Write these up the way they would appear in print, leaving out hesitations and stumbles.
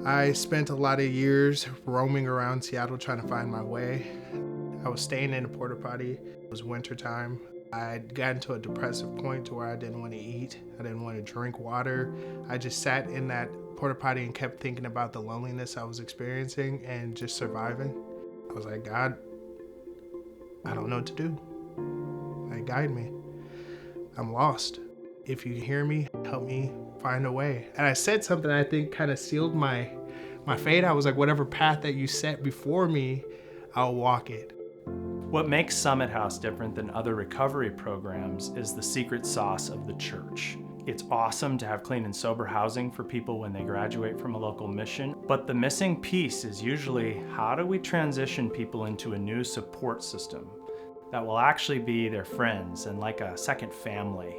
I spent a lot of years roaming around Seattle trying to find my way. I was staying in a porta potty. It was wintertime. I had gotten to a depressive point to where I didn't want to eat. I didn't want to drink water. I just sat in that porta potty and kept thinking about the loneliness I was experiencing and just surviving. I was like, God, I don't know what to do. Like, guide me. I'm lost. If you hear me, help me find a way. And I said something I think kind of sealed my fate. I was like, whatever path that you set before me, I'll walk it. What makes Summit House different than other recovery programs is the secret sauce of the church. It's awesome to have clean and sober housing for people when they graduate from a local mission, but the missing piece is usually how do we transition people into a new support system that will actually be their friends and like a second family.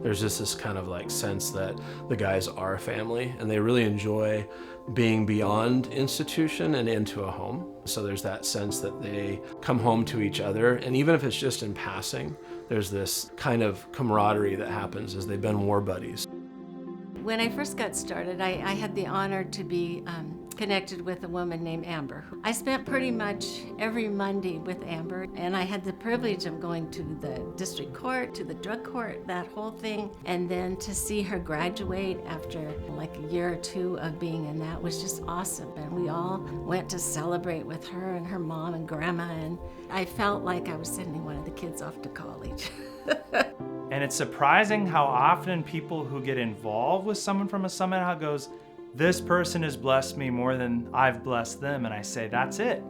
There's just this kind of like sense that the guys are a family and they really enjoy being beyond institution and into a home. So there's that sense that they come home to each other, and even if it's just in passing, there's this kind of camaraderie that happens as they've been war buddies. When I first got started, I had the honor to be connected with a woman named Amber. I spent pretty much every Monday with Amber, and I had the privilege of going to the district court, to the drug court, that whole thing, and then to see her graduate after like a year or two of being in that was just awesome. And we all went to celebrate with her and her mom and grandma, and I felt like I was sending one of the kids off to college. And it's surprising how often people who get involved with someone from a Summit House goes, this person has blessed me more than I've blessed them. And I say, that's it.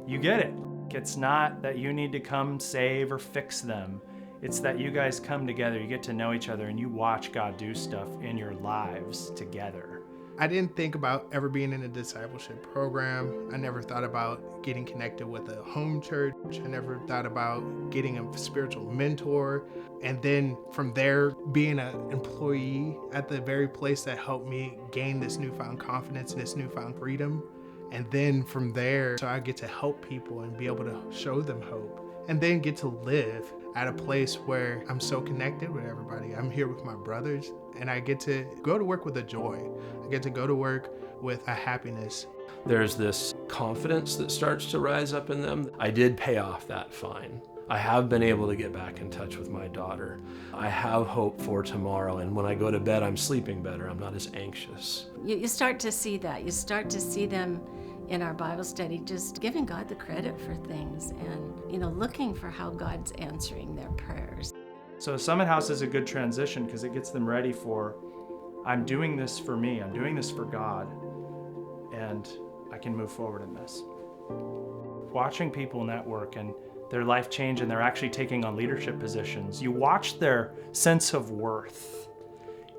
You get it. It's not that you need to come save or fix them. It's that you guys come together, you get to know each other, and you watch God do stuff in your lives together. I didn't think about ever being in a discipleship program. I never thought about getting connected with a home church. I never thought about getting a spiritual mentor. And then from there, being an employee at the very place that helped me gain this newfound confidence and this newfound freedom. And then from there, so I get to help people and be able to show them hope. And then get to live at a place where I'm so connected with everybody. I'm here with my brothers, and I get to go to work with a joy. I get to go to work with a happiness. There's this confidence that starts to rise up in them. I did pay off that fine. I have been able to get back in touch with my daughter. I have hope for tomorrow, and when I go to bed, I'm sleeping better. I'm not as anxious. You start to see that. You start to see them in our Bible study, just giving God the credit for things and, looking for how God's answering their prayers. So Summit House is a good transition because it gets them ready for, I'm doing this for me, I'm doing this for God, and I can move forward in this. Watching people network and their life change and they're actually taking on leadership positions, you watch their sense of worth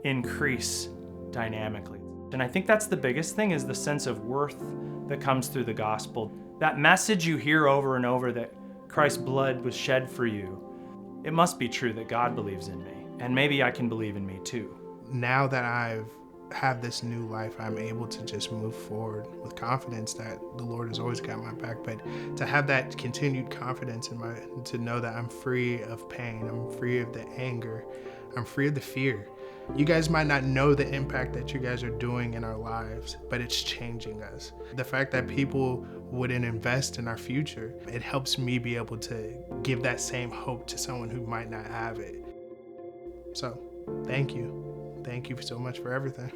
increase dynamically. And I think that's the biggest thing, is the sense of worth that comes through the gospel. That message you hear over and over that Christ's blood was shed for you, it must be true that God believes in me, and maybe I can believe in me too. Now that I've had this new life, I'm able to just move forward with confidence that the Lord has always got my back, but to have that continued confidence to know that I'm free of pain, I'm free of the anger, I'm free of the fear. You guys might not know the impact that you guys are doing in our lives, but it's changing us. The fact that people wouldn't invest in our future, it helps me be able to give that same hope to someone who might not have it. So, thank you. Thank you so much for everything.